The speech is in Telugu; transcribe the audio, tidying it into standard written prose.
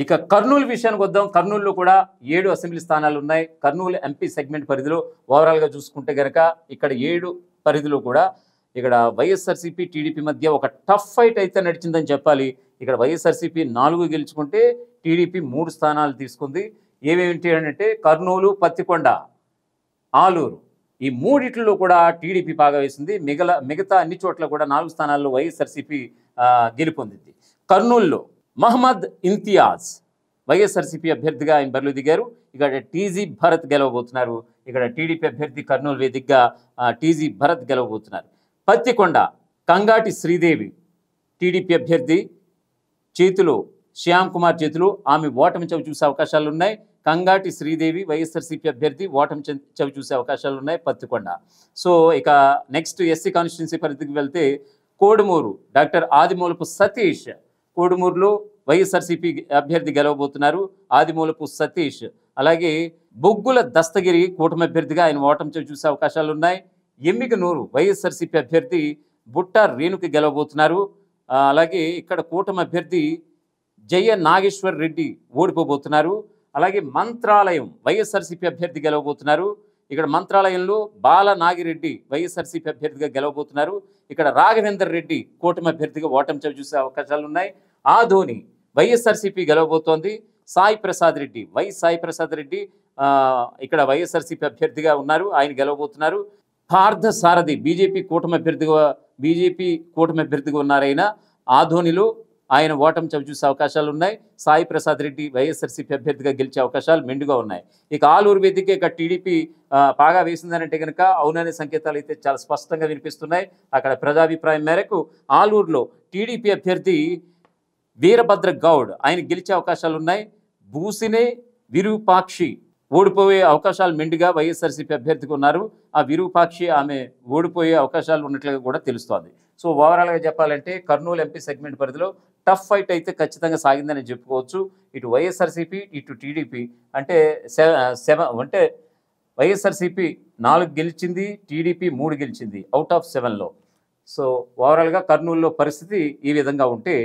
ఇక కర్నూలు విషయానికి వద్దాం. కర్నూలులో కూడా 7 అసెంబ్లీ స్థానాలు ఉన్నాయి. కర్నూలు ఎంపీ సెగ్మెంట్ పరిధిలో ఓవరాల్‌గా చూసుకుంటే గనక ఇక్కడ 7 పరిధిలో కూడా ఇక్కడ వైఎస్ఆర్‌సీపీ, టీడీపీ మధ్య ఒక టఫ్ ఫైట్ అయితే నడిచిందని చెప్పాలి. ఇక్కడ వైఎస్ఆర్‌సీపీ 4 గెలుచుకుంటే టీడీపీ 3 స్థానాలు తీసుకుంది. ఏవేంటి అంటే కర్నూలు, పత్తికొండ, ఆలూరు ఈ మూడిట్లో కూడా టీడీపీ పాగా వేసింది. మిగతా అన్ని చోట్ల కూడా 4 స్థానాల్లో వైఎస్ఆర్‌సీపీ గెలుపొందింది. కర్నూలులో మహమ్మద్ ఇంతియాజ్ వైఎస్ఆర్‌సీపీ అభ్యర్థిగా ఆయన బరిలో దిగారు. ఇక్కడ టీజీ భరత్ గెలవబోతున్నారు. ఇక్కడ టీడీపీ అభ్యర్థి కర్నూలు వేదికగా టీజీ భరత్ గెలవబోతున్నారు. పత్తికొండ కంగాటి శ్రీదేవి టీడీపీ అభ్యర్థి చేతిలో శ్యామ్ కుమార్ చేతిలో ఆమె ఓటమి చవి చూసే అవకాశాలు ఉన్నాయి. కంగాటి శ్రీదేవి వైఎస్ఆర్‌సీపీ అభ్యర్థి ఓటమి చవి చూసే అవకాశాలు ఉన్నాయి పత్తికొండ. సో ఇక నెక్స్ట్ ఎస్సీ కాన్స్టిట్యున్సీ పరిధికి వెళ్తే కోడుమూరు డాక్టర్ ఆదిమూలపు సతీష్ కోడుమూరులో వైఎస్ఆర్‌సీపీ అభ్యర్థి గెలవబోతున్నారు ఆదిమూలపు సతీష్. అలాగే బొగ్గుల దస్తగిరి కూటమి అభ్యర్థిగా ఆయన ఓటమి చవి చూసే అవకాశాలు ఉన్నాయి. ఎమ్మిగనూరు వైఎస్ఆర్‌సీపీ అభ్యర్థి బుట్ట రేణుకి గెలవబోతున్నారు. అలాగే ఇక్కడ కూటమి అభ్యర్థి జయ నాగేశ్వర్ రెడ్డి ఓడిపోబోతున్నారు. అలాగే మంత్రాలయం వైఎస్ఆర్‌సీపీ అభ్యర్థి గెలవబోతున్నారు. ఇక్కడ మంత్రాలయంలో బాల నాగిరెడ్డి వైఎస్ఆర్‌సీపీ అభ్యర్థిగా గెలవబోతున్నారు. ఇక్కడ రాఘవేందర్ రెడ్డి కూటమి అభ్యర్థిగా ఓటమి చవి చూసే అవకాశాలు ఉన్నాయి. ఆదోని వైఎస్ఆర్‌సీపీ గెలవబోతోంది. సాయి ప్రసాద్ రెడ్డి సాయి ప్రసాద్ రెడ్డి ఇక్కడ వైఎస్ఆర్‌సీపీ అభ్యర్థిగా ఉన్నారు. ఆయన గెలవబోతున్నారు. పార్థ సారథి బీజేపీ కూటమి అభ్యర్థిగా ఉన్నారైనా ఆదోనిలో ఆయన ఓటమి చవి చూసే అవకాశాలు ఉన్నాయి. సాయి ప్రసాద్ రెడ్డి వైఎస్ఆర్‌సీపీ అభ్యర్థిగా గెలిచే అవకాశాలు మెండుగా ఉన్నాయి. ఇక ఆలూరు వేదిక ఇక టీడీపీ పాగా వేసిందనంటే కనుక అవుననే సంకేతాలు అయితే చాలా స్పష్టంగా వినిపిస్తున్నాయి. అక్కడ ప్రజాభిప్రాయం మేరకు ఆలూరులో టీడీపీ అభ్యర్థి వీరభద్ర గౌడ్ ఆయన గెలిచే అవకాశాలు ఉన్నాయి. బూసినే విరూపాక్షి ఓడిపోయే అవకాశాలు మెండుగా వైఎస్ఆర్‌సీపీ అభ్యర్థికి ఉన్నారు. ఆ విరూపాక్షి ఆమె ఓడిపోయే అవకాశాలు ఉన్నట్లుగా కూడా తెలుస్తోంది. సో ఓవరాల్గా చెప్పాలంటే కర్నూలు ఎంపీ సెగ్మెంట్ పరిధిలో టఫ్ ఫైట్ అయితే ఖచ్చితంగా సాగిందని చెప్పుకోవచ్చు. ఇటు వైఎస్ఆర్‌సీపీ ఇటు టీడీపీ అంటే అంటే వైఎస్ఆర్‌సీపీ 4 గెలిచింది, టీడీపీ 3 గెలిచింది అవుట్ ఆఫ్ 7లో. సో ఓవరాల్గా కర్నూలులో పరిస్థితి ఈ విధంగా ఉంటే